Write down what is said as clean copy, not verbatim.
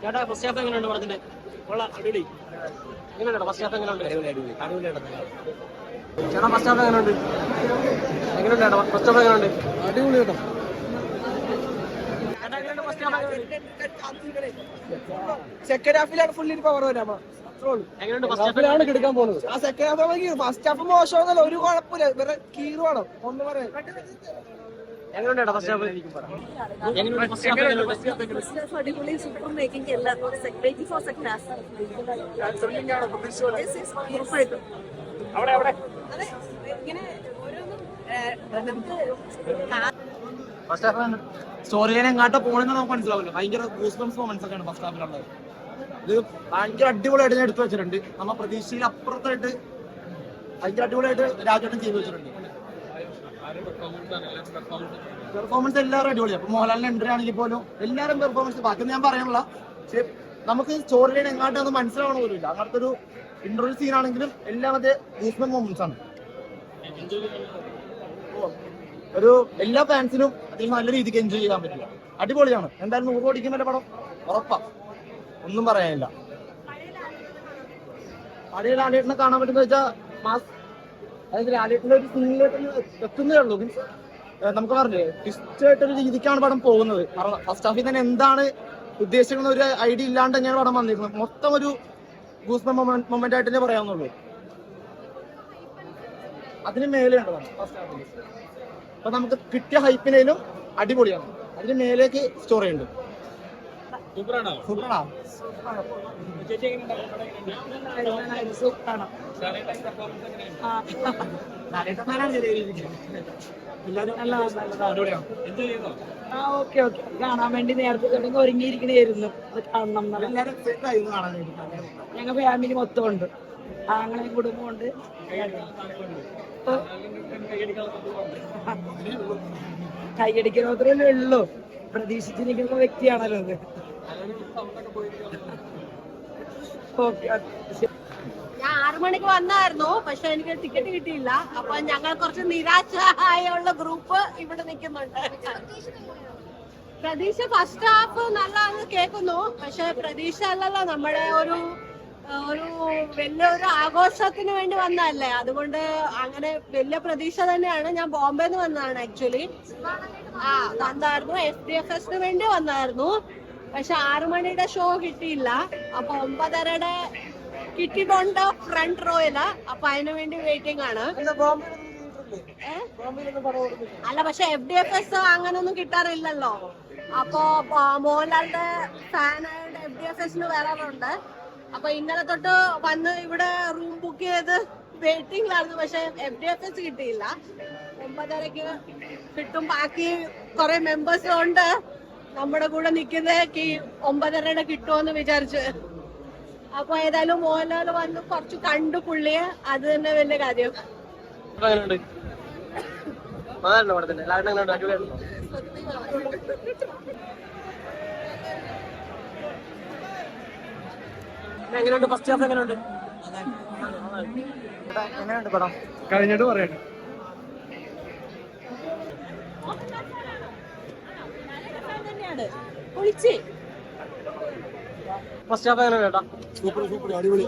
ചേട്ടാ first half എങ്ങനെയുണ്ട് പടത്തിന്റെ? കൊള്ളാം, അടിപൊളി. എങ്ങനെയുണ്ട് ഫസ്റ്റ് ഹാഫ്? എങ്ങനെയുണ്ട്? ചേട്ടാ ഫസ്റ്റ് ഹാഫ് എങ്ങനെയുണ്ട്? എങ്ങനെയുണ്ട് ചേട്ടാ ഫസ്റ്റ് ഹാഫ്? എങ്ങനെയുണ്ട്? അടിപൊളി കേട്ടോ. സെക്കൻഡ് ഹാഫിലാണ് ഫുള്ളി പവർ വരാമ. എങ്ങനെയുണ്ട് ഫസ്റ്റ് ഹാഫിലാണ് എടുക്കാൻ പോകുന്നത്? ആ സെക്കൻഡ് ഹാഫ് ഫസ്റ്റ് ഹാഫ് മോശമൊന്നുമല്ല, ഒരു കുഴപ്പമില്ല. ഇവരെ കീറുവാണോ ഒന്ന് പറയാം. എങ്ങനെയുണ്ട് ചേട്ടാ ഫസ്റ്റ് ഹാഫ്? എങ്ങനെയുണ്ട് ഫസ്റ്റ് ഹാഫ്? അടിപൊളി, സൂപ്പർ മേക്കിംഗ് എല്ലാം. ഫസ്റ്റ് ഹാഫ് സ്റ്റോറി ലൈൻ എങ്ങാട്ടോ പോണെന്ന് നമുക്ക് മനസ്സിലാവില്ല. ഭയങ്കര ഗൂസ്ബംസ് മൊമെന്റ്സ് ഒക്കെയാണ് ഫസ്റ്റ് ഹാഫിലുള്ളത്. ഇത് ഭയങ്കര അടിപൊളിയായിട്ട് ഞാൻ എടുത്തു വെച്ചിട്ടുണ്ട്. നമ്മ പ്രതീക്ഷയിൽ അപ്പുറത്തായിട്ട് ഭയങ്കര അടിപൊളിയായിട്ട് രാജേട്ടൻ ചെയ്തു വെച്ചിട്ടുണ്ട്. പെർഫോമൻസ് എല്ലാവരും അടിപൊളിയാണ്. അപ്പൊ മോഹൻലാലിന്റെ എൻട്രി ആണെങ്കിൽ പോലും എല്ലാവരും പെർഫോമൻസ്, ബാക്കി ഞാൻ പറയാനുള്ള. പക്ഷെ നമുക്ക് സ്റ്റോറി ലൈൻ എങ്ങാട്ടോ ഒന്നും മനസ്സിലാവണ പോലും ഇല്ല. അങ്ങനത്തെ ഒരു ഇന്റർവ്യൂ സീൻ ആണെങ്കിലും എല്ലാം മറ്റേ ഗൂസ്ബംസ് മൊമെന്റ്സ് ആണ്. ഒരു എല്ലാ ഫാൻസിനും അത്യാവശ്യം നല്ല രീതിക്ക് എൻജോയ് ചെയ്യാൻ പറ്റില്ല. അടിപൊളിയാണ്. എന്തായാലും 100 കോടിക്ക് മേലെ പടം ഉറപ്പാ, ഒന്നും പറയാനില്ല. പഴയ ലാലേട്ടനെ കാണാൻ പറ്റുന്ന വെച്ചാൽ മാസ്, അതായത് ലാലേട്ടന്റെ ഒരു സീനിലേക്ക് എത്തുന്നേ ഉള്ളൂ. മീൻസ് നമുക്ക് പറഞ്ഞില്ലേ ട്വിസ്റ്റായിട്ടൊരു രീതിക്കാണ് പടം പോകുന്നത്. ഫസ്റ്റ് ഹാഫിൽ തന്നെ എന്താണ് ഉദ്ദേശിക്കുന്ന ഒരു ഐഡിയ ഇല്ലാണ്ട് തന്നെയാണ് പടം വന്നിരിക്കുന്നത്. മൊത്തം ഒരു ഗൂസ്ബംസ് മൊമെന്റ് ആയിട്ട് തന്നെ പറയാവുന്നുള്ളൂ. അതിന് മേലെ ഉണ്ടതാണ് ഫസ്റ്റ് ഹാഫിൽ. അപ്പൊ നമുക്ക് കിട്ടിയ ഹൈപ്പിനേലും അടിപൊളിയാണ്. അതിന് മേലേക്ക് സ്റ്റോറി ഉണ്ട്. സൂപ്പറാണോ? കാണാൻ വേണ്ടി നേരത്തെ തുടങ്ങി ഒരുങ്ങിയിരിക്കണായിരുന്നു. അത് കാണണം. ഞങ്ങൾ ഫാമിലി മൊത്തം ഉണ്ട്, ആങ്ങളെയും കുടുംബം ഉണ്ട്. കൈയടിക്കാൻ മാത്രമല്ലേ ഉള്ളൂ. പ്രതീക്ഷിച്ചിരിക്കുന്ന വ്യക്തിയാണല്ലോ അത്. ഞാൻ 6 മണിക്ക് വന്നായിരുന്നു, പക്ഷെ എനിക്ക് ടിക്കറ്റ് കിട്ടിയില്ല. അപ്പൊ ഞങ്ങൾ കുറച്ച് നിരാശയുള്ള ഗ്രൂപ്പ് ഇവിടെ നിൽക്കുന്നുണ്ട്. പ്രതീക്ഷ ഫസ്റ്റ് ഹാഫ് നല്ലതാണെന്ന് കേൾക്കുന്നു, പക്ഷെ പ്രതീക്ഷ അല്ലല്ലോ. നമ്മുടെ ഒരു വലിയൊരു ആഘോഷത്തിന് വേണ്ടി വന്നതല്ലേ, അതുകൊണ്ട് അങ്ങനെ വലിയ പ്രതീക്ഷ തന്നെയാണ്. ഞാൻ ബോംബെന്ന് വന്നതാണ് ആക്ച്വലി. വന്നായിരുന്നു, SDFSന് വേണ്ടി വന്നായിരുന്നു. പക്ഷെ 6 മണിയുടെ ഷോ കിട്ടിയില്ല. അപ്പൊ 9:30 കിട്ടിയിട്ടുണ്ട് ഫ്രണ്ട് റോയില്. അപ്പൊ അതിനു വേണ്ടി വെയിറ്റിംഗ് ആണ്. അല്ല, പക്ഷെ FDFS അങ്ങനൊന്നും കിട്ടാറില്ലല്ലോ. അപ്പൊ മോഹൻലാലിന്റെ ഫാനായിട്ട് FDFSന് വരാറുണ്ട്. അപ്പൊ ഇന്നലെ തൊട്ട് വന്ന് ഇവിടെ റൂം ബുക്ക് ചെയ്ത് വെയിറ്റിംഗിലായിരുന്നു. പക്ഷെ FDFS കിട്ടിയില്ല. 9:30 കിട്ടും. ബാക്കി കുറെ മെമ്പേഴ്സ് ഉണ്ട് നമ്മുടെ കൂടെ നിൽക്കുന്ന. 9:30 കിട്ടുമെന്ന് വിചാരിച്ച്. അപ്പൊ ഏതായാലും മോഹൻലാൽ വന്ന് കുറച്ച് കണ്ടു പുള്ളിയെ, അത് തന്നെ വലിയ കാര്യം. എങ്ങനെയുണ്ട് ഫസ്റ്റ് ഹാഫ്? എങ്ങനെയുണ്ട് പടം? കഴിഞ്ഞിട്ട് പറയട്ടെ. ഫസ്റ്റ് ഹാഫ് എങ്ങനെ കേട്ടാ? സൂപ്പർ അടിപൊളി.